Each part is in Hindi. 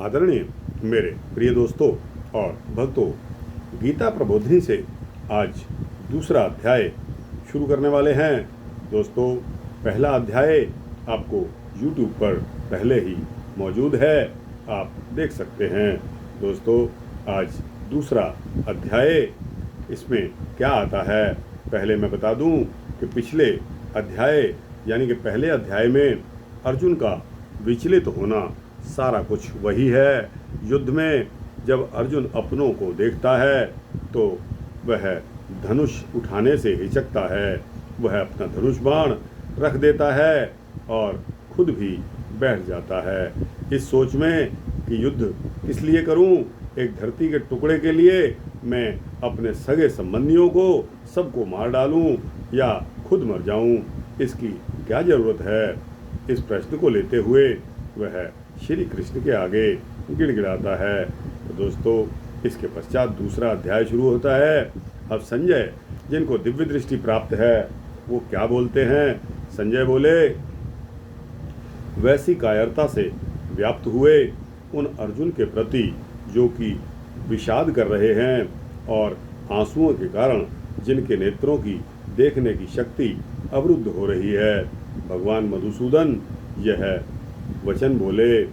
आदरणीय मेरे प्रिय दोस्तों और भक्तों, गीता प्रबोधिनी से आज दूसरा अध्याय शुरू करने वाले हैं। दोस्तों, पहला अध्याय आपको YouTube पर पहले ही मौजूद है, आप देख सकते हैं। दोस्तों, आज दूसरा अध्याय, इसमें क्या आता है पहले मैं बता दूं कि पिछले अध्याय यानी कि पहले अध्याय में अर्जुन का विचलित होना सारा कुछ वही है। युद्ध में जब अर्जुन अपनों को देखता है तो वह धनुष उठाने से हिचकता है, वह अपना धनुष बाण रख देता है और खुद भी बैठ जाता है इस सोच में कि युद्ध किस लिए करूं, एक धरती के टुकड़े के लिए मैं अपने सगे संबंधियों को सबको मार डालूं या खुद मर जाऊं, इसकी क्या ज़रूरत है। इस प्रश्न को लेते हुए वह श्री कृष्ण के आगे गिड़गिड़ाता है। तो दोस्तों, इसके पश्चात दूसरा अध्याय शुरू होता है। अब संजय, जिनको दिव्य दृष्टि प्राप्त है, वो क्या बोलते हैं। संजय बोले, वैसी कायरता से व्याप्त हुए उन अर्जुन के प्रति जो कि विषाद कर रहे हैं और आंसुओं के कारण जिनके नेत्रों की देखने की शक्ति अवरुद्ध हो रही है, भगवान मधुसूदन यह वचन बोले।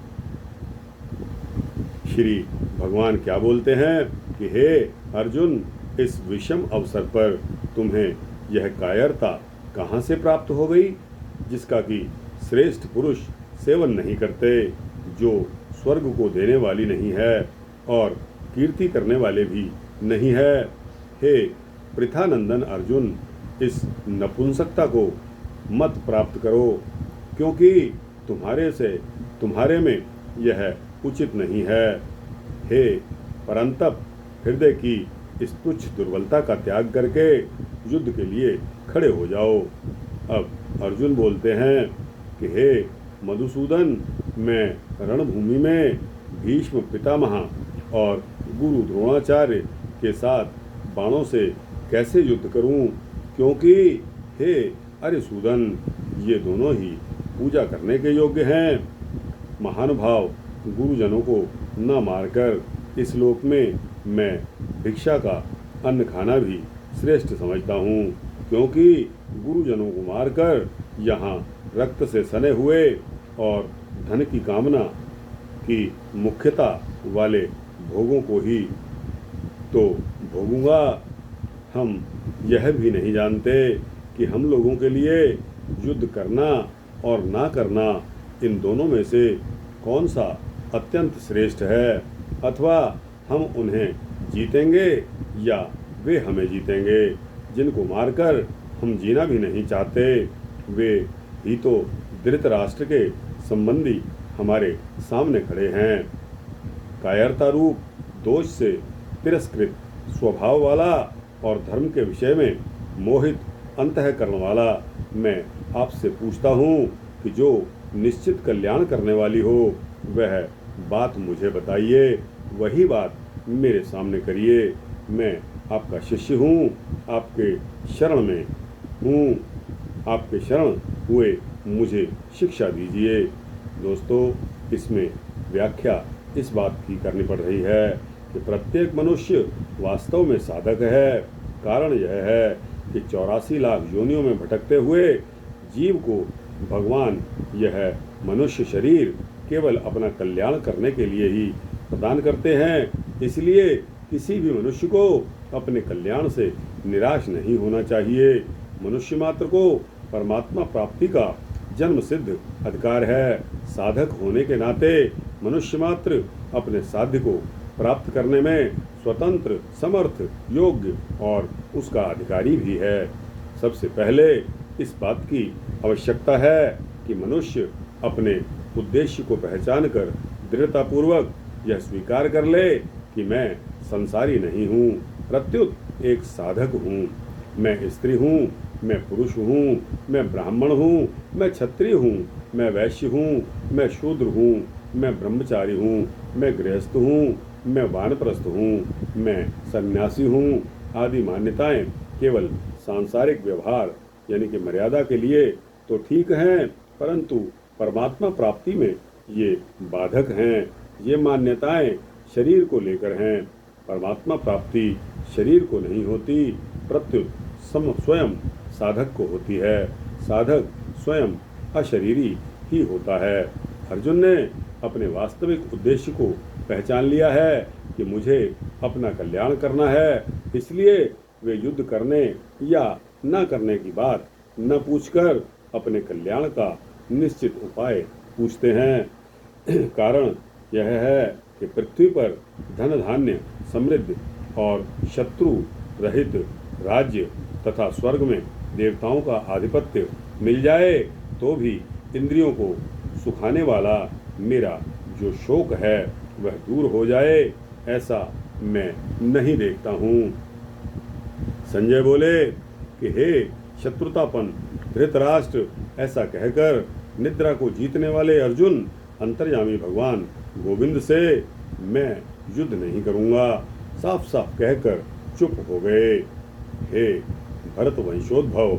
श्री भगवान क्या बोलते हैं कि हे अर्जुन, इस विषम अवसर पर तुम्हें यह कायरता कहाँ से प्राप्त हो गई, जिसका कि श्रेष्ठ पुरुष सेवन नहीं करते, जो स्वर्ग को देने वाली नहीं है और कीर्ति करने वाले भी नहीं है। हे पृथानंदन अर्जुन, इस नपुंसकता को मत प्राप्त करो, क्योंकि तुम्हारे में यह उचित नहीं है। हे परंतप, हृदय की इस तुच्छ दुर्बलता का त्याग करके युद्ध के लिए खड़े हो जाओ। अब अर्जुन बोलते हैं कि हे मधुसूदन, मैं रणभूमि में भीष्म पितामह और गुरु द्रोणाचार्य के साथ बाणों से कैसे युद्ध करूं, क्योंकि हे अरिसूदन, ये दोनों ही पूजा करने के योग्य हैं। महानुभाव गुरुजनों को न मारकर इस लोक में मैं भिक्षा का अन्न खाना भी श्रेष्ठ समझता हूँ, क्योंकि गुरुजनों को मारकर यहाँ रक्त से सने हुए और धन की कामना की मुख्यता वाले भोगों को ही तो भोगूंगा। हम यह भी नहीं जानते कि हम लोगों के लिए युद्ध करना और ना करना, इन दोनों में से कौन सा अत्यंत श्रेष्ठ है, अथवा हम उन्हें जीतेंगे या वे हमें जीतेंगे। जिनको मारकर हम जीना भी नहीं चाहते, वे ही तो धृतराष्ट्र के संबंधी हमारे सामने खड़े हैं। कायरता रूप दोष से तिरस्कृत स्वभाव वाला और धर्म के विषय में मोहित अंतःकरण वाला मैं आपसे पूछता हूँ कि जो निश्चित कल्याण करने वाली हो, वह बात मुझे बताइए, वही बात मेरे सामने करिए। मैं आपका शिष्य हूँ, आपके शरण में हूँ, आपके शरण हुए मुझे शिक्षा दीजिए। दोस्तों, इसमें व्याख्या इस बात की करनी पड़ रही है कि प्रत्येक मनुष्य वास्तव में साधक है। कारण यह है कि 84 लाख योनियों में भटकते हुए जीव को भगवान यह मनुष्य शरीर केवल अपना कल्याण करने के लिए ही प्रदान करते हैं। इसलिए किसी भी मनुष्य को अपने कल्याण से निराश नहीं होना चाहिए। मनुष्य मात्र को परमात्मा प्राप्ति का जन्म सिद्ध अधिकार है। साधक होने के नाते मनुष्य मात्र अपने साध्य को प्राप्त करने में स्वतंत्र, समर्थ, योग्य और उसका अधिकारी भी है। सबसे पहले इस बात की आवश्यकता है कि मनुष्य अपने उद्देश्य को पहचान कर दृढ़तापूर्वक यह स्वीकार कर ले कि मैं संसारी नहीं हूँ, प्रत्युत एक साधक हूँ। मैं स्त्री हूँ, मैं पुरुष हूँ, मैं ब्राह्मण हूँ, मैं क्षत्रिय हूँ, मैं वैश्य हूँ, मैं शूद्र हूँ, मैं ब्रह्मचारी हूँ, मैं गृहस्थ हूँ, मैं वानप्रस्थ हूँ, मैं सन्यासी हूँ आदि मान्यताएं केवल सांसारिक व्यवहार यानी कि मर्यादा के लिए तो ठीक हैं, परंतु परमात्मा प्राप्ति में ये बाधक हैं। ये मान्यताएं शरीर को लेकर हैं। परमात्मा प्राप्ति शरीर को नहीं होती, प्रत्युत स्वयं साधक को होती है। साधक स्वयं अशरीरी ही होता है। अर्जुन ने अपने वास्तविक उद्देश्य को पहचान लिया है कि मुझे अपना कल्याण करना है, इसलिए वे युद्ध करने या न करने की बात न पूछकर अपने कल्याण का निश्चित उपाय पूछते हैं। कारण यह है कि पृथ्वी पर धन धान्य समृद्ध और शत्रु रहित राज्य तथा स्वर्ग में देवताओं का आधिपत्य मिल जाए तो भी इंद्रियों को सुखाने वाला मेरा जो शोक है वह दूर हो जाए, ऐसा मैं नहीं देखता हूँ। संजय बोले कि हे शत्रुतापन धृतराष्ट्र, ऐसा कहकर निद्रा को जीतने वाले अर्जुन अंतर्यामी भगवान गोविंद से मैं युद्ध नहीं करूंगा साफ साफ कहकर चुप हो गए। हे भरत वंशोद्भव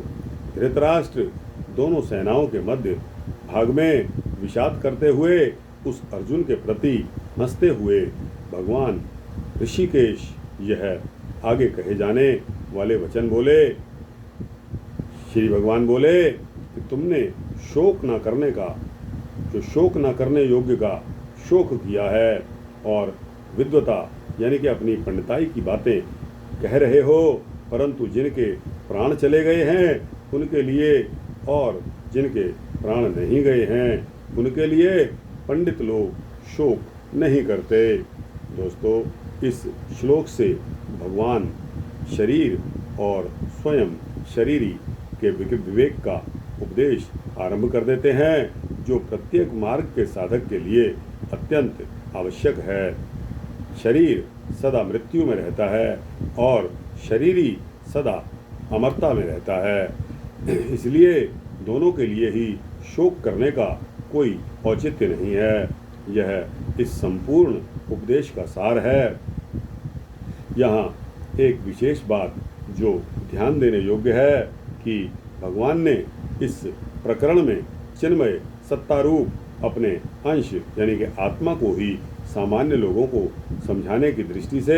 धृतराष्ट्र, दोनों सेनाओं के मध्य भाग में विषाद करते हुए उस अर्जुन के प्रति हंसते हुए भगवान ऋषिकेश यह आगे कहे जाने वाले वचन बोले। श्री भगवान बोले कि तुमने शोक न करने का, जो शोक न करने योग्य का शोक किया है और विद्वता यानी कि अपनी पंडिताई की बातें कह रहे हो, परंतु जिनके प्राण चले गए हैं उनके लिए और जिनके प्राण नहीं गए हैं उनके लिए पंडित लोग शोक नहीं करते। दोस्तों, इस श्लोक से भगवान शरीर और स्वयं शरीरी के विवेक का उपदेश आरंभ कर देते हैं, जो प्रत्येक मार्ग के साधक के लिए अत्यंत आवश्यक है। शरीर सदा मृत्यु में रहता है और शरीरी सदा अमरता में रहता है, इसलिए दोनों के लिए ही शोक करने का कोई औचित्य नहीं है। यह इस संपूर्ण उपदेश का सार है। यहाँ एक विशेष बात जो ध्यान देने योग्य है कि भगवान ने इस प्रकरण में चिन्मय सत्तारूप अपने अंश यानी कि आत्मा को ही सामान्य लोगों को समझाने की दृष्टि से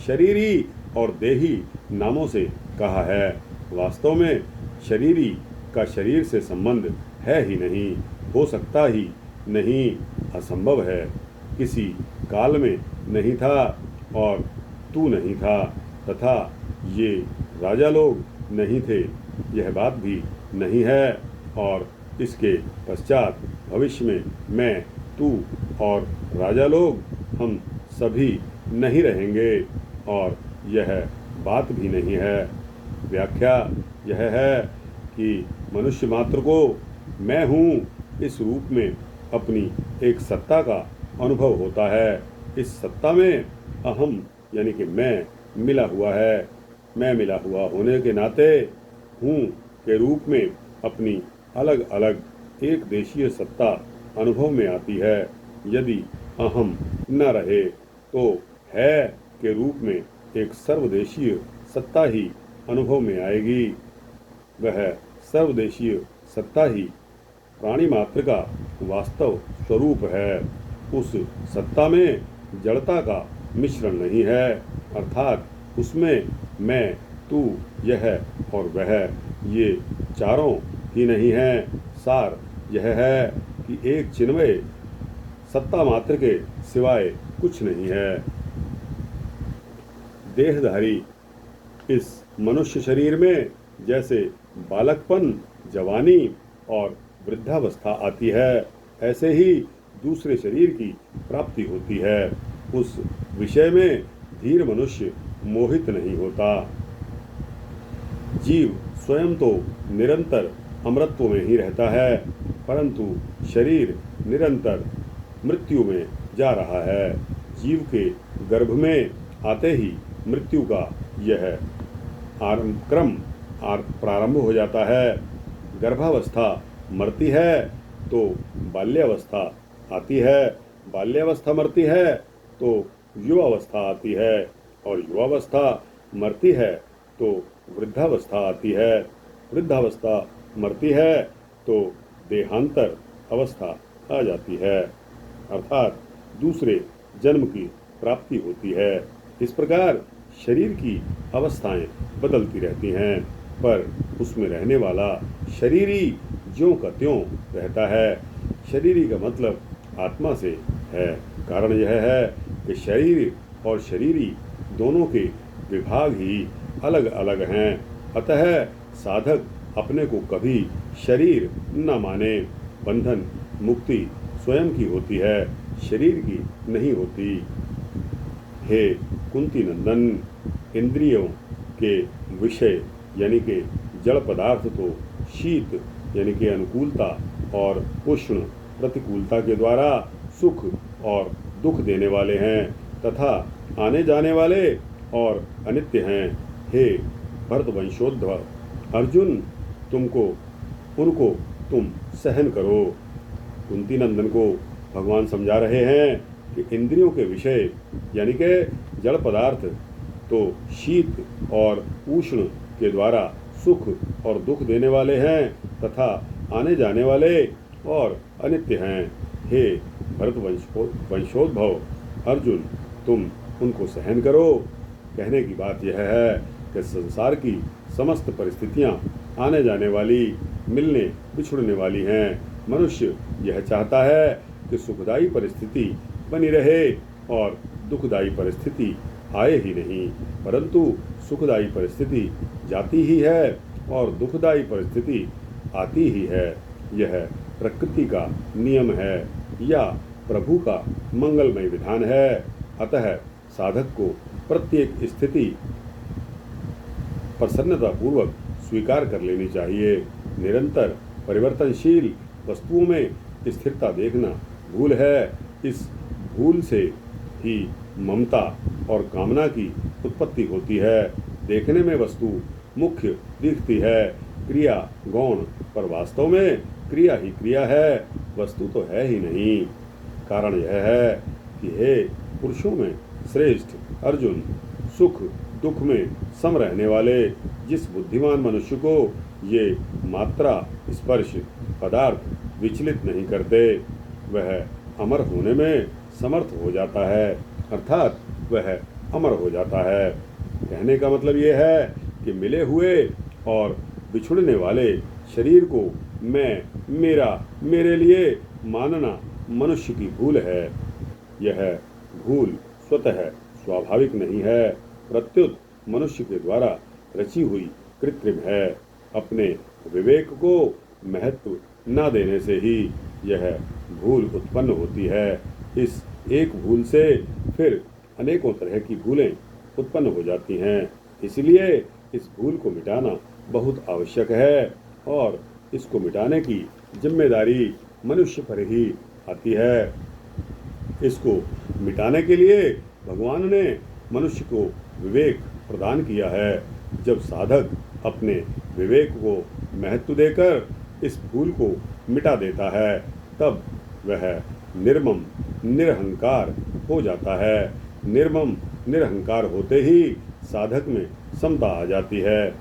शरीरी और देही नामों से कहा है। वास्तव में शरीरी का शरीर से संबंध है ही नहीं, हो सकता ही नहीं, असंभव है, किसी काल में नहीं था और तू नहीं था, तथा ये राजा लोग नहीं थे, यह बात भी नहीं है, और इसके पश्चात भविष्य में मैं, तू और राजा लोग हम सभी नहीं रहेंगे, और यह बात भी नहीं है। व्याख्या यह है कि मनुष्य मात्र को मैं हूँ इस रूप में अपनी एक सत्ता का अनुभव होता है। इस सत्ता में अहम यानी कि मैं मिला हुआ है। मैं मिला हुआ होने के नाते हूँ के रूप में अपनी अलग अलग एक देशीय सत्ता अनुभव में आती है। यदि अहम न रहे तो है के रूप में एक सर्वदेशीय सत्ता ही अनुभव में आएगी। वह सर्वदेशीय सत्ता ही प्राणी मात्र का वास्तव स्वरूप है। उस सत्ता में जड़ता का मिश्रण नहीं है, अर्थात उसमें मैं, तू, यह और वह ये चारों ही नहीं है। सार यह है कि एक चिन्मय सत्ता मात्र के सिवाय कुछ नहीं है। देहधारी इस मनुष्य शरीर में जैसे बालकपन, जवानी और वृद्धावस्था आती है, ऐसे ही दूसरे शरीर की प्राप्ति होती है। उस विषय में धीर मनुष्य मोहित नहीं होता। जीव स्वयं तो निरंतर अमरत्व में ही रहता है, परंतु शरीर निरंतर मृत्यु में जा रहा है। जीव के गर्भ में आते ही मृत्यु का यह क्रम प्रारंभ हो जाता है। गर्भावस्था मरती है तो बाल्यावस्था आती है, बाल्यावस्था मरती है तो युवावस्था आती है, और युवावस्था मरती है तो वृद्धावस्था आती है, वृद्धावस्था मरती है तो देहांतर अवस्था आ जाती है, अर्थात दूसरे जन्म की प्राप्ति होती है। इस प्रकार शरीर की अवस्थाएं बदलती रहती हैं, पर उसमें रहने वाला शरीरी ज्यों का त्यों रहता है। शरीरी का मतलब आत्मा से है। कारण यह है कि शरीर और शरीरी दोनों के विभाग ही अलग अलग हैं। अतः साधक अपने को कभी शरीर न माने। बंधन मुक्ति स्वयं की होती है, शरीर की नहीं होती। हे कुंती नंदन, इंद्रियों के विषय यानी कि जड़ पदार्थ तो शीत यानी कि अनुकूलता और उष्ण प्रतिकूलता के द्वारा सुख और दुख देने वाले हैं तथा आने जाने वाले और अनित्य हैं। हे भरतवंशोद्भव अर्जुन, उनको तुम सहन करो। कुंती नंदन को भगवान समझा रहे हैं कि इंद्रियों के विषय यानी कि जड़ पदार्थ तो शीत और उष्ण के द्वारा सुख और दुख देने वाले हैं तथा आने जाने वाले और अनित्य हैं। हे भरतवंशोद्भव अर्जुन, तुम उनको सहन करो। कहने की बात यह है कि संसार की समस्त परिस्थितियां आने जाने वाली, मिलने बिछुड़ने वाली हैं। मनुष्य यह चाहता है कि सुखदायी परिस्थिति बनी रहे और दुखदायी परिस्थिति आए ही नहीं, परंतु सुखदायी परिस्थिति जाती ही है और दुखदायी परिस्थिति आती ही है। यह प्रकृति का नियम है या प्रभु का मंगलमय विधान है। अतः साधक को प्रत्येक स्थिति प्रसन्नतापूर्वक स्वीकार कर लेनी चाहिए। निरंतर परिवर्तनशील वस्तुओं में स्थिरता देखना भूल है। इस भूल से ही ममता और कामना की उत्पत्ति होती है। देखने में वस्तु मुख्य दिखती है, क्रिया गौण, पर वास्तव में क्रिया ही क्रिया है, वस्तु तो है ही नहीं। कारण यह है कि हे पुरुषों में श्रेष्ठ अर्जुन, सुख दुख में सम रहने वाले जिस बुद्धिमान मनुष्य को ये मात्रा स्पर्श पदार्थ विचलित नहीं करते, वह अमर होने में समर्थ हो जाता है, अर्थात वह अमर हो जाता है। कहने का मतलब ये है कि मिले हुए और बिछुड़ने वाले शरीर को मैं, मेरा, मेरे लिए मानना मनुष्य की भूल है। यह भूल स्वतः स्वाभाविक नहीं है, प्रत्युत मनुष्य के द्वारा रची हुई कृत्रिम है। अपने विवेक को महत्व न देने से ही यह भूल उत्पन्न होती है। इस एक भूल से फिर अनेकों तरह की भूलें उत्पन्न हो जाती हैं। इसलिए इस भूल को मिटाना बहुत आवश्यक है और इसको मिटाने की जिम्मेदारी मनुष्य पर ही आती है। इसको मिटाने के लिए भगवान ने मनुष्य को विवेक प्रदान किया है। जब साधक अपने विवेक को महत्व देकर इस भूल को मिटा देता है, तब वह निर्मम निरहंकार हो जाता है। निर्मम निरहंकार होते ही साधक में समता आ जाती है।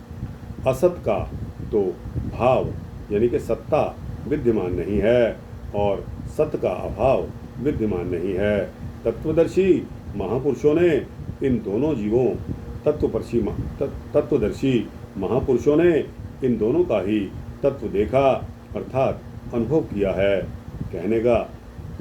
असत का तो भाव यानी कि सत्ता विद्यमान नहीं है और सत का अभाव विद्यमान नहीं है। तत्वदर्शी महापुरुषों ने इन दोनों जीवों तत्वदर्शी महापुरुषों ने इन दोनों का ही तत्व देखा अर्थात अनुभव किया है। कहने का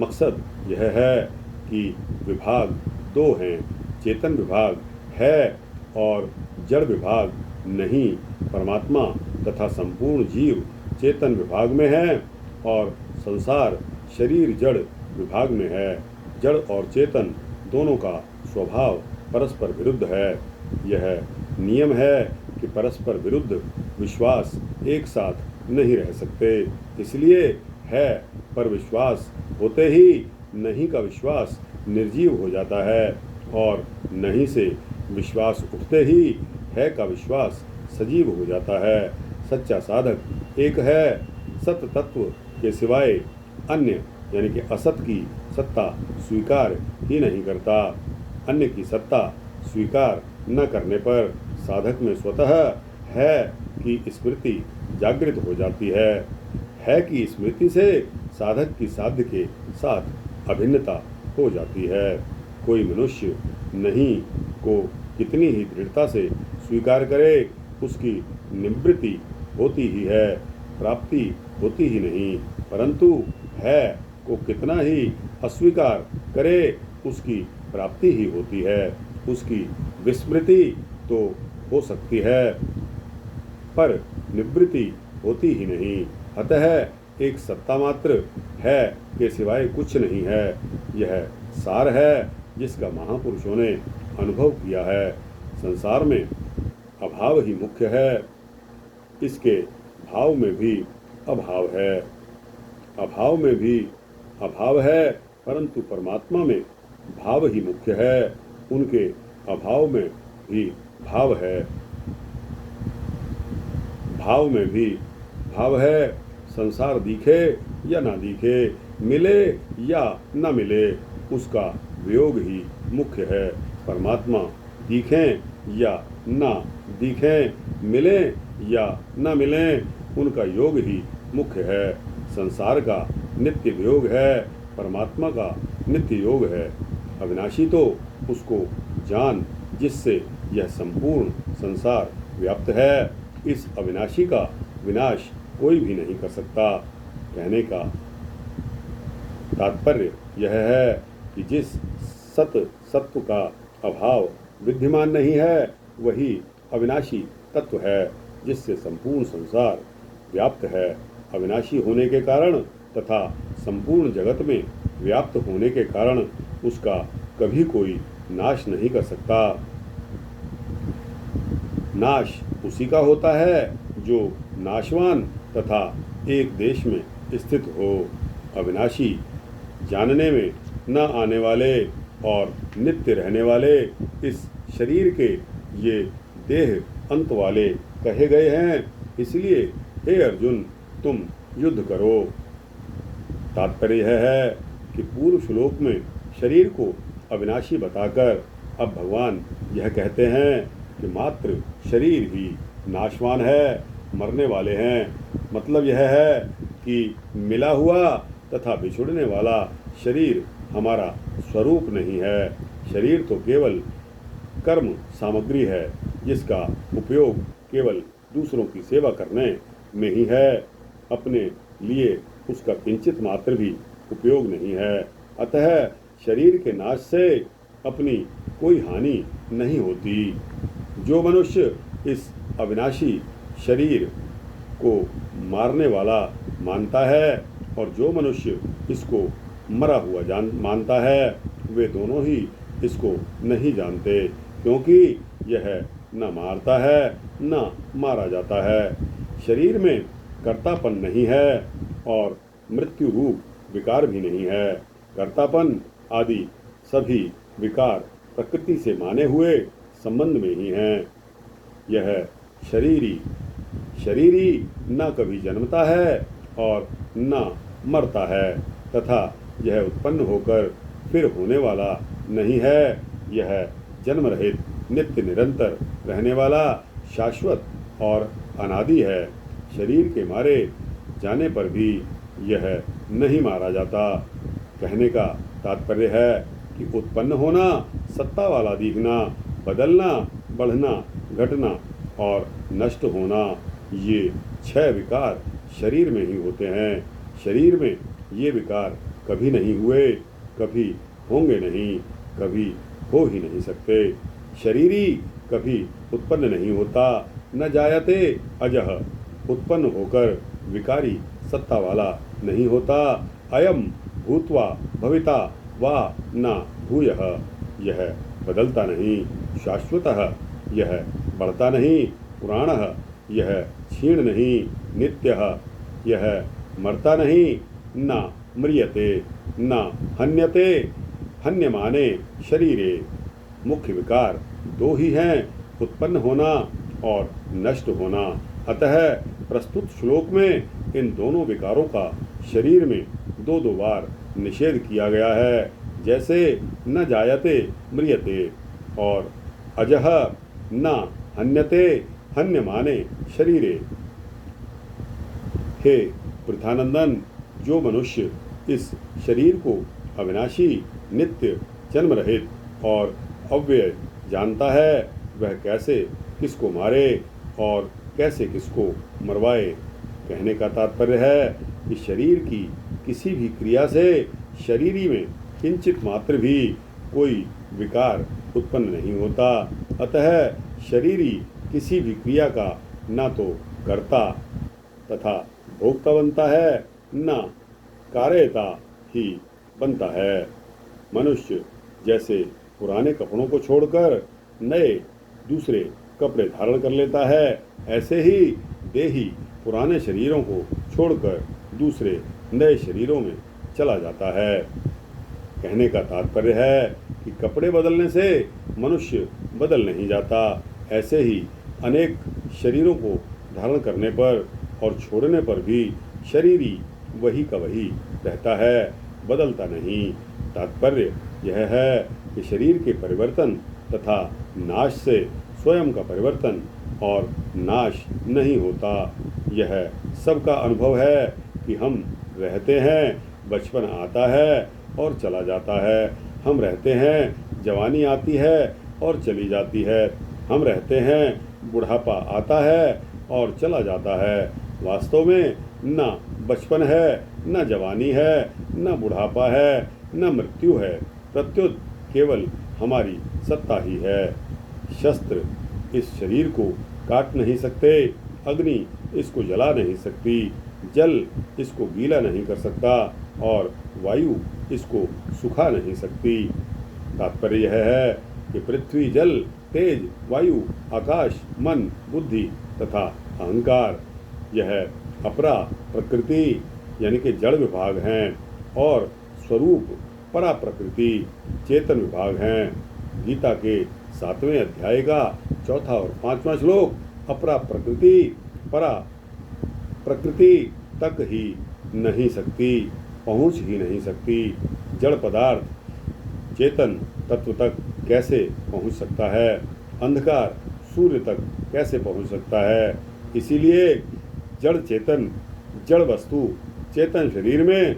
मकसद यह है कि विभाग दो हैं, चेतन विभाग है और जड़ विभाग नहीं। परमात्मा तथा संपूर्ण जीव चेतन विभाग में है और संसार शरीर जड़ विभाग में है। जड़ और चेतन दोनों का स्वभाव परस्पर विरुद्ध है। यह नियम है कि परस्पर विरुद्ध विश्वास एक साथ नहीं रह सकते। इसलिए है पर विश्वास होते ही नहीं का विश्वास निर्जीव हो जाता है और नहीं से विश्वास उठते ही है का विश्वास सजीव हो जाता है। सच्चा साधक एक है, सत्य तत्व के सिवाय अन्य यानी कि असत की सत्ता स्वीकार ही नहीं करता। अन्य की सत्ता स्वीकार न करने पर साधक में स्वतः है की स्मृति जागृत हो जाती है की स्मृति से साधक की साध्य के साथ अभिन्नता हो जाती है। कोई मनुष्य नहीं को कितनी ही दृढ़ता से स्वीकार करे, उसकी निवृत्ति होती ही है, प्राप्ति होती ही नहीं। परंतु है को कितना ही अस्वीकार करे, उसकी प्राप्ति ही होती है। उसकी विस्मृति तो हो सकती है, पर निवृत्ति होती ही नहीं। अतः एक सत्ता मात्र है के सिवाय कुछ नहीं है। यह सार है जिसका महापुरुषों ने अनुभव किया है। संसार में अभाव ही मुख्य है, इसके भाव में भी अभाव है। अभाव में भी अभाव है, परंतु परमात्मा में भाव ही मुख्य है। उनके अभाव में भी भाव है, भाव में भी भाव है। संसार दिखे या ना दिखे, मिले या न मिले, उसका वियोग ही मुख्य है। परमात्मा दिखें या ना दिखें, मिलें या न मिलें, उनका योग ही मुख्य है। संसार का नित्य वियोग है, परमात्मा का नित्य योग है। अविनाशी तो उसको जान जिससे यह संपूर्ण संसार व्याप्त है। इस अविनाशी का विनाश कोई भी नहीं कर सकता। कहने का तात्पर्य यह है कि जिस सत्व का अभाव विद्यमान नहीं है, वही अविनाशी तत्व है जिससे संपूर्ण संसार व्याप्त है। अविनाशी होने के कारण तथा संपूर्ण जगत में व्याप्त होने के कारण उसका कभी कोई नाश नहीं कर सकता। नाश उसी का होता है जो नाशवान तथा एक देश में स्थित हो। अविनाशी, जानने में न आने वाले और नित्य रहने वाले इस शरीर के ये देह अंत वाले कहे गए हैं। इसलिए हे अर्जुन, तुम युद्ध करो। तात्पर्य यह है कि पूर्व श्लोक में शरीर को अविनाशी बताकर अब भगवान यह कहते हैं कि मात्र शरीर ही नाशवान है, मरने वाले हैं। मतलब यह है कि मिला हुआ तथा बिछुड़ने वाला शरीर हमारा स्वरूप नहीं है। शरीर तो केवल कर्म सामग्री है, जिसका उपयोग केवल दूसरों की सेवा करने में ही है। अपने लिए उसका किंचित मात्र भी उपयोग नहीं है। अतः शरीर के नाश से अपनी कोई हानि नहीं होती। जो मनुष्य इस अविनाशी शरीर को मारने वाला मानता है और जो मनुष्य इसको मरा हुआ मानता है, वे दोनों ही इसको नहीं जानते, क्योंकि यह न मारता है न मारा जाता है। शरीर में कर्तापन नहीं है और मृत्यु रूप विकार भी नहीं है। कर्तापन आदि सभी विकार प्रकृति से माने हुए संबंध में ही हैं। यह शरीरी न कभी जन्मता है और न मरता है तथा यह उत्पन्न होकर फिर होने वाला नहीं है। यह जन्म रहित, नित्य निरंतर रहने वाला, शाश्वत और अनादि है। शरीर के मारे जाने पर भी यह नहीं मारा जाता। कहने का तात्पर्य है कि उत्पन्न होना, सत्ता वाला दिखना, बदलना, बढ़ना, घटना और नष्ट होना, ये 6 विकार शरीर में ही होते हैं। शरीर में ये विकार कभी नहीं हुए, कभी होंगे नहीं, कभी हो ही नहीं सकते। शरीरी कभी उत्पन्न नहीं होता, न जायते अजः, उत्पन्न होकर विकारी सत्ता वाला नहीं होता। अयम भूत्वा भविता वा न भूयः, यह बदलता नहीं। शाश्वतः, यह बढ़ता नहीं। पुराणः, यह क्षीण नहीं। नित्यः, यह मरता नहीं। न म्रियते न हन्यते, हन्यमाने शरीरे। मुख्य विकार 2 ही हैं, उत्पन्न होना और नष्ट होना। अतः प्रस्तुत श्लोक में इन दोनों विकारों का शरीर में 2-2 बार निषेध किया गया है। जैसे न जायते म्रियते और अजः न हन्यते हन्यमाने शरीरे। हे पृथानंदन, जो मनुष्य इस शरीर को अविनाशी, नित्य, जन्म रहित और अव्यय जानता है, वह कैसे किसको मारे और कैसे किसको मरवाए। कहने का तात्पर्य है कि शरीर की किसी भी क्रिया से शरीरी में किंचित मात्र भी कोई विकार उत्पन्न नहीं होता। अतः शरीरी किसी भी क्रिया का न तो कर्ता तथा भोक्ता बनता है, न कार्यता ही बनता है। मनुष्य जैसे पुराने कपड़ों को छोड़कर नए दूसरे कपड़े धारण कर लेता है, ऐसे ही देही पुराने शरीरों को छोड़कर दूसरे नए शरीरों में चला जाता है। कहने का तात्पर्य है कि कपड़े बदलने से मनुष्य बदल नहीं जाता, ऐसे ही अनेक शरीरों को धारण करने पर और छोड़ने पर भी शरीरी वही का वही रहता है, बदलता नहीं। तात्पर्य यह है कि शरीर के परिवर्तन तथा नाश से स्वयं का परिवर्तन और नाश नहीं होता। यह सबका अनुभव है कि हम रहते हैं, बचपन आता है और चला जाता है। हम रहते हैं, जवानी आती है और चली जाती है। हम रहते हैं, बुढ़ापा आता है और चला जाता है। वास्तव में न बचपन है, न जवानी है, न बुढ़ापा है, न मृत्यु है, प्रत्युत केवल हमारी सत्ता ही है। शस्त्र इस शरीर को काट नहीं सकते, अग्नि इसको जला नहीं सकती, जल इसको गीला नहीं कर सकता और वायु इसको सुखा नहीं सकती। तात्पर्य यह है कि पृथ्वी, जल, तेज, वायु, आकाश, मन, बुद्धि तथा अहंकार यह अपरा प्रकृति यानी कि जड़ विभाग हैं और स्वरूप परा प्रकृति चेतन विभाग हैं। गीता के 7वें अध्याय का 4था और 5वां श्लोक अपरा प्रकृति परा प्रकृति तक ही नहीं सकती, पहुँच ही नहीं सकती। जड़ पदार्थ चेतन तत्व तक कैसे पहुँच सकता है, अंधकार सूर्य तक कैसे पहुँच सकता है। इसीलिए जड़ चेतन जड़ वस्तु चेतन शरीर में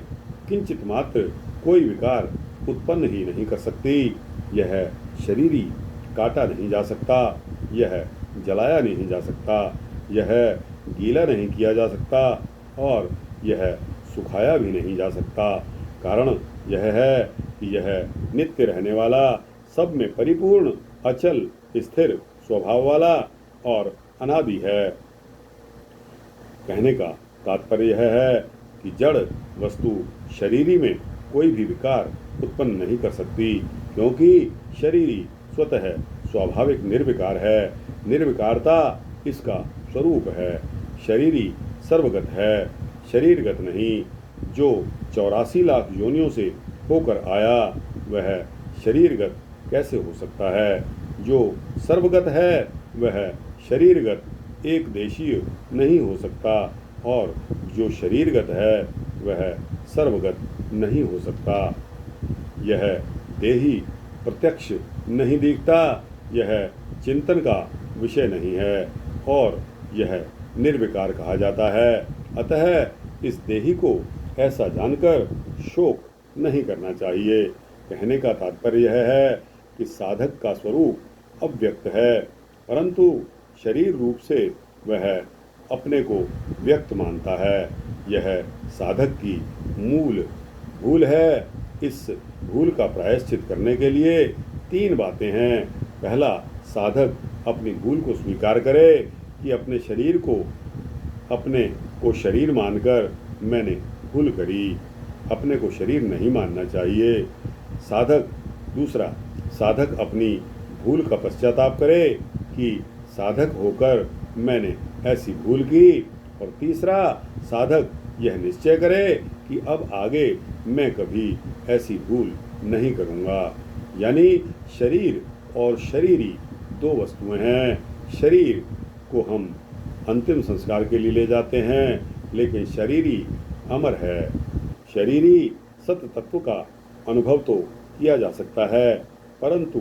किंचित मात्र कोई विकार उत्पन्न ही नहीं कर सकती। यह शरीरी काटा नहीं जा सकता, यह जलाया नहीं जा सकता, यह गीला नहीं किया जा सकता और यह सुखाया भी नहीं जा सकता। कारण यह है कि यह नित्य रहने वाला, सब में परिपूर्ण, अचल, स्थिर स्वभाव वाला और अनादि है। कहने का तात्पर्य यह है कि जड़ वस्तु शरीरी में कोई भी विकार उत्पन्न नहीं कर सकती, क्योंकि शरीरी स्वतः स्वाभाविक निर्विकार है। निर्विकारता इसका स्वरूप है। शरीरी सर्वगत है, शरीरगत नहीं। जो 84 लाख योनियों से होकर आया वह शरीरगत कैसे हो सकता है। जो सर्वगत है वह शरीरगत एक देशीय नहीं हो सकता और जो शरीरगत है वह सर्वगत नहीं हो सकता। यह देही प्रत्यक्ष नहीं दिखता, यह चिंतन का विषय नहीं है और यह निर्विकार कहा जाता है। अतः इस देही को ऐसा जानकर शोक नहीं करना चाहिए। कहने का तात्पर्य यह है कि साधक का स्वरूप अव्यक्त है, परंतु शरीर रूप से वह अपने को व्यक्त मानता है। यह साधक की मूल भूल है। इस भूल का प्रायश्चित करने के लिए 3 बातें हैं। पहला, साधक अपनी भूल को स्वीकार करे कि अपने को शरीर मानकर मैंने भूल करी। अपने को शरीर नहीं मानना चाहिए। दूसरा, साधक अपनी भूल का पश्चाताप करे कि साधक होकर मैंने ऐसी भूल की। और तीसरा, साधक यह निश्चय करे कि अब आगे मैं कभी ऐसी भूल नहीं करूँगा। यानी शरीर और शरीरी 2 वस्तुएं हैं। शरीर को हम अंतिम संस्कार के लिए ले जाते हैं, लेकिन शरीरी अमर है। शरीरी सत्य तत्व का अनुभव तो किया जा सकता है, परंतु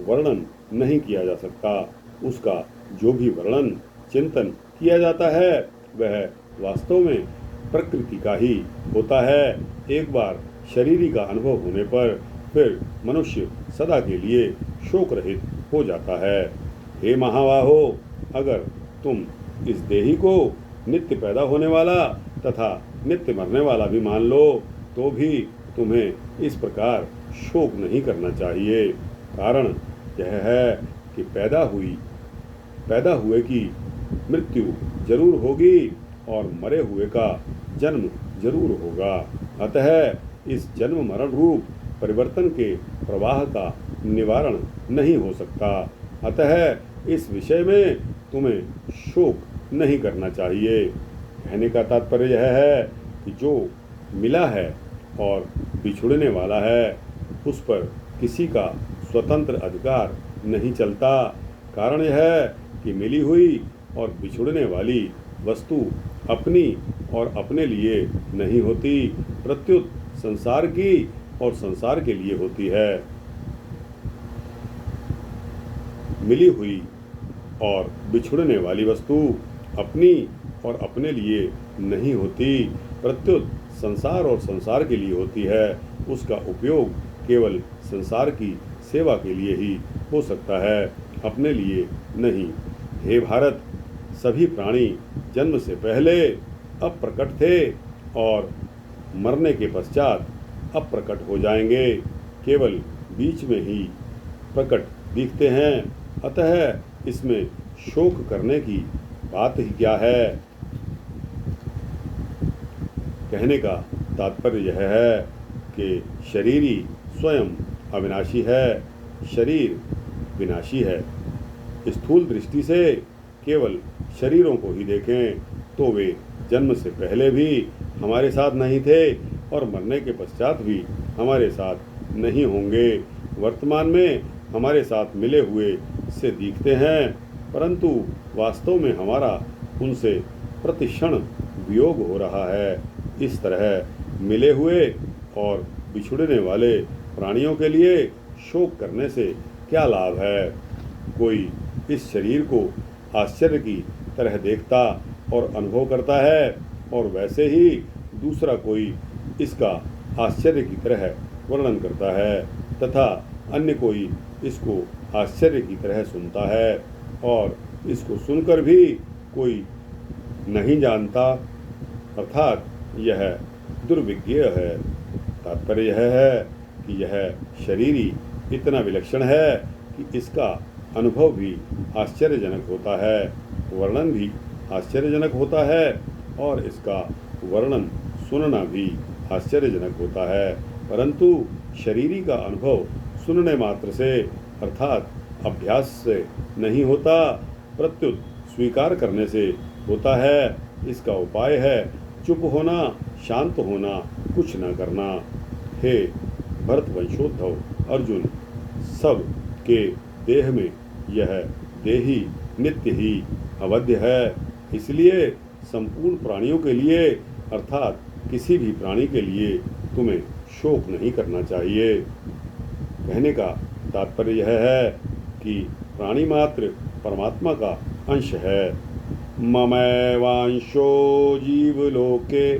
वर्णन नहीं किया जा सकता। उसका जो भी वर्णन चिंतन किया जाता है वह वास्तव में प्रकृति का ही होता है। एक बार शरीरी का अनुभव होने पर फिर मनुष्य सदा के लिए शोक रहित हो जाता है। हे महाबाहो, अगर तुम इस देही को नित्य पैदा होने वाला तथा नित्य मरने वाला भी मान लो तो भी तुम्हें इस प्रकार शोक नहीं करना चाहिए। कारण यह है कि पैदा हुए की मृत्यु जरूर होगी और मरे हुए का जन्म जरूर होगा। अतः इस जन्म मरण रूप परिवर्तन के प्रवाह का निवारण नहीं हो सकता। अतः इस विषय में तुम्हें शोक नहीं करना चाहिए। कहने का तात्पर्य यह है कि जो मिला है और बिछुड़ने वाला है उस पर किसी का स्वतंत्र अधिकार नहीं चलता। कारण यह है कि मिली हुई और बिछुड़ने वाली वस्तु अपनी और अपने लिए नहीं होती, प्रत्युत संसार की और संसार के लिए होती है। मिली हुई और बिछुड़ने वाली वस्तु अपनी और अपने लिए नहीं होती, प्रत्युत संसार और संसार के लिए होती है। उसका उपयोग केवल संसार की सेवा के लिए ही हो सकता है, अपने लिए नहीं। हे भारत, सभी प्राणी जन्म से पहले अप्रकट थे और मरने के पश्चात अप्रकट हो जाएंगे, केवल बीच में ही प्रकट दिखते हैं। अतः इसमें शोक करने की बात ही क्या है। कहने का तात्पर्य यह है कि शरीरी स्वयं अविनाशी है, शरीर विनाशी है। स्थूल दृष्टि से केवल शरीरों को ही देखें तो वे जन्म से पहले भी हमारे साथ नहीं थे और मरने के पश्चात भी हमारे साथ नहीं होंगे। वर्तमान में हमारे साथ मिले हुए से दिखते हैं, परंतु वास्तव में हमारा उनसे प्रतिक्षण वियोग हो रहा है। इस तरह मिले हुए और बिछुड़ने वाले प्राणियों के लिए शोक करने से क्या लाभ है। कोई इस शरीर को आश्चर्य की तरह देखता और अनुभव करता है और वैसे ही दूसरा कोई इसका आश्चर्य की तरह वर्णन करता है तथा अन्य कोई इसको आश्चर्य की तरह सुनता है और इसको सुनकर भी कोई नहीं जानता, अर्थात यह दुर्विज्ञेय है। तात्पर्य यह है कि यह शरीरी इतना विलक्षण है कि इसका अनुभव भी आश्चर्यजनक होता है, वर्णन भी आश्चर्यजनक होता है और इसका वर्णन सुनना भी आश्चर्यजनक होता है। परंतु शरीरी का अनुभव सुनने मात्र से अर्थात अभ्यास से नहीं होता, प्रत्युत स्वीकार करने से होता है। इसका उपाय है चुप होना, शांत होना, कुछ न करना। हे भरत वंशोद्धव अर्जुन, सब के देह में यह देही नित्य ही अवध्य है, इसलिए संपूर्ण प्राणियों के लिए अर्थात किसी भी प्राणी के लिए तुम्हें शोक नहीं करना चाहिए। कहने का तात्पर्य यह है कि प्राणी मात्र परमात्मा का अंश है। ममैवांशो जीवलोके,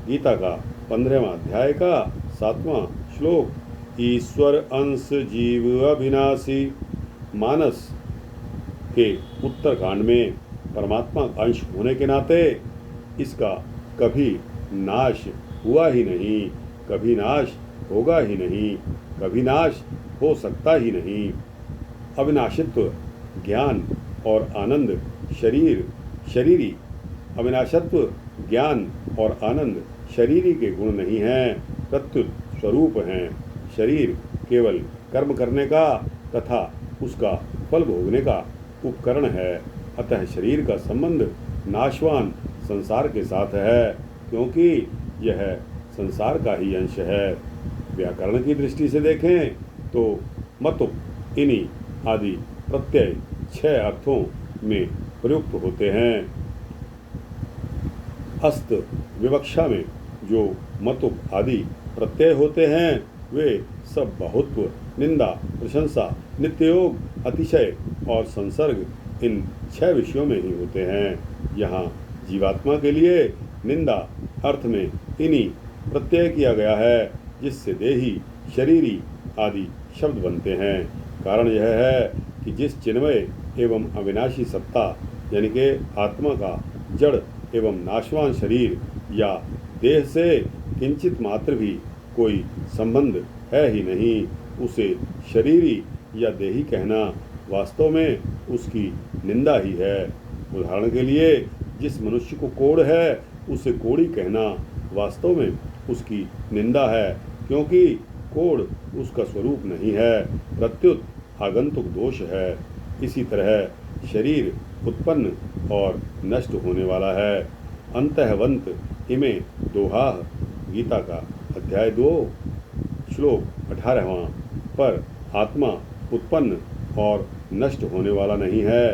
गीता का 15वां अध्याय का 7वां श्लोक। ईश्वर अंश जीव अविनाशी, मानस के उत्तरकांड में परमात्मा अंश होने के नाते इसका कभी नाश हुआ ही नहीं, कभी नाश होगा ही नहीं, कभी नाश हो सकता ही नहीं। अविनाशित्व ज्ञान और आनंद शरीरी अविनाशत्व ज्ञान और आनंद शरीरी के गुण नहीं हैं, प्रत्युत स्वरूप हैं। शरीर केवल कर्म करने का तथा उसका फल भोगने का उपकरण है। अतः शरीर का संबंध नाशवान संसार के साथ है, क्योंकि यह संसार का ही अंश है। व्याकरण की दृष्टि से देखें तो मतुप इनि आदि प्रत्यय 6 अर्थों में प्रयुक्त होते हैं। अस्त विवक्षा में जो मतुप आदि प्रत्यय होते हैं वे सब बहुत्व, निंदा, प्रशंसा, नित्ययोग, अतिशय और संसर्ग इन 6 विषयों में ही होते हैं। यहाँ जीवात्मा के लिए निंदा अर्थ में इन्हीं प्रत्यय किया गया है, जिससे देही शरीरी आदि शब्द बनते हैं। कारण यह है कि जिस चिन्मय एवं अविनाशी सत्ता यानी कि आत्मा का जड़ एवं नाशवान शरीर या देह से किंचित मात्र भी कोई संबंध है ही नहीं, उसे शरीरी या देही कहना वास्तव में उसकी निंदा ही है। उदाहरण के लिए जिस मनुष्य को कोढ़ है उसे कोढ़ी कहना वास्तव में उसकी निंदा है, क्योंकि कोढ़ उसका स्वरूप नहीं है, प्रत्युत आगंतुक दोष है। इसी तरह शरीर उत्पन्न और नष्ट होने वाला है। अंतःवंत इमे दोहा गीता का अध्याय 2 श्लोक 18वां पर आत्मा उत्पन्न और नष्ट होने वाला नहीं है।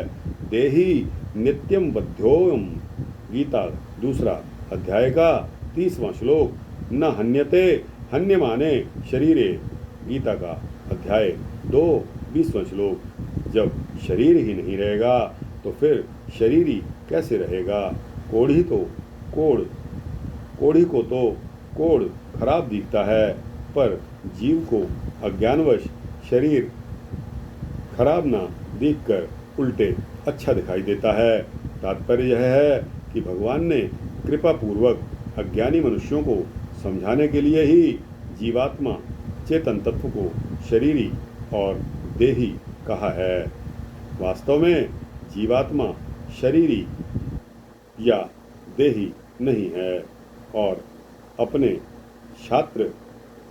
देही नित्यम बध्योयम गीता 2 अध्याय का 30वां श्लोक न हन्यते हन्यमाने शरीरे गीता का अध्याय 2 20वां श्लोक। जब शरीर ही नहीं रहेगा तो फिर शरीरी कैसे रहेगा? कोढ़ी को तो कोढ़ खराब दिखता है, पर जीव को अज्ञानवश शरीर खराब ना देखकर उल्टे अच्छा दिखाई देता है। तात्पर्य यह है कि भगवान ने कृपा पूर्वक अज्ञानी मनुष्यों को समझाने के लिए ही जीवात्मा चेतन तत्व को शरीरी और देही कहा है। वास्तव में जीवात्मा शरीरी या देही नहीं है और अपने शास्त्र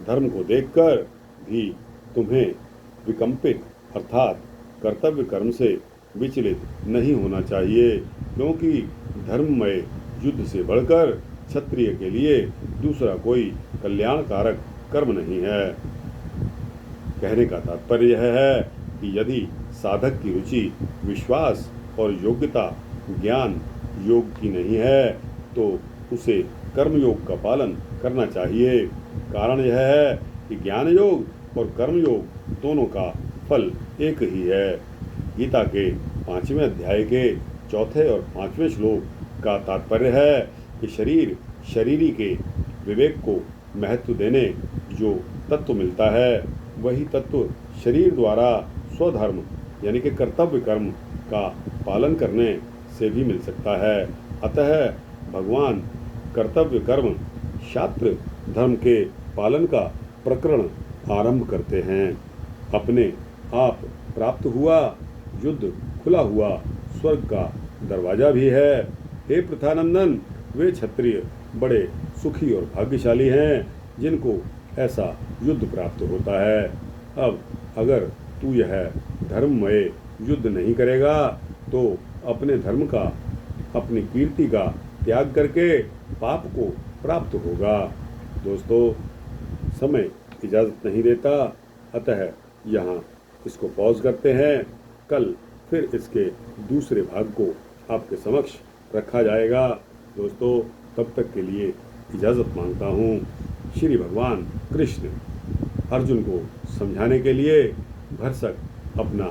धर्म को देखकर भी तुम्हें विकंपित अर्थात कर्तव्य कर्म से विचलित नहीं होना चाहिए, क्योंकि धर्ममय युद्ध से बढ़कर क्षत्रिय के लिए दूसरा कोई कल्याणकारक कर्म नहीं है। कहने का तात्पर्य यह है कि यदि साधक की रुचि विश्वास और योग्यता ज्ञान योग की नहीं है तो उसे कर्म योग का पालन करना चाहिए। कारण यह है कि ज्ञान योग और कर्म योग दोनों का फल एक ही है। गीता के 5वें अध्याय के 4 और 5वें श्लोक का तात्पर्य है कि शरीरी के विवेक को महत्व देने जो तत्व मिलता है वही तत्व शरीर द्वारा स्वधर्म यानी कि कर्तव्य कर्म का पालन करने से भी मिल सकता है। अतः भगवान कर्तव्य कर्म शास्त्र धर्म के पालन का प्रकरण आरंभ करते हैं। अपने आप प्राप्त हुआ युद्ध खुला हुआ स्वर्ग का दरवाजा भी है। हे पृथानंदन, वे क्षत्रिय बड़े सुखी और भाग्यशाली हैं जिनको ऐसा युद्ध प्राप्त होता है। अब अगर तू यह धर्ममय युद्ध नहीं करेगा तो अपने धर्म का अपनी कीर्ति का त्याग करके पाप को प्राप्त होगा। दोस्तों, समय इजाज़त नहीं देता, अतः यहाँ इसको पॉज करते हैं। कल फिर इसके दूसरे भाग को आपके समक्ष रखा जाएगा। दोस्तों, तब तक के लिए इजाज़त मांगता हूँ। श्री भगवान कृष्ण अर्जुन को समझाने के लिए भरसक अपना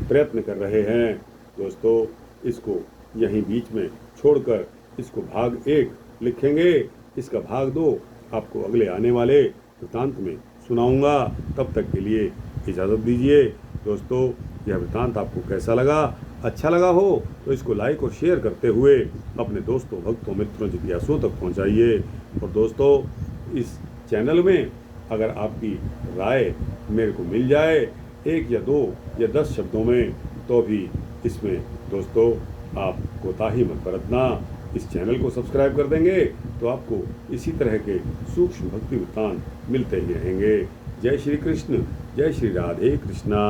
प्रयत्न कर रहे हैं। दोस्तों, इसको यहीं बीच में छोड़कर इसको भाग 1 लिखेंगे। इसका भाग 2 आपको अगले आने वाले वृत्तांत में सुनाऊंगा। तब तक के लिए इजाज़त दीजिए। दोस्तों, यह वृत्तांत आपको कैसा लगा? अच्छा लगा हो तो इसको लाइक और शेयर करते हुए अपने दोस्तों, भक्तों, मित्रों, जिज्ञासुओं तक पहुंचाइए। और दोस्तों, इस चैनल में अगर आपकी राय मेरे को मिल जाए 1 या 2 या 10 शब्दों में, तो भी इसमें दोस्तों आप कोताही मत बरतना। इस चैनल को सब्सक्राइब कर देंगे तो आपको इसी तरह के सूक्ष्म भक्ति वृत्तांत मिलते ही रहेंगे। जय श्री कृष्ण, जय श्री राधे कृष्णा।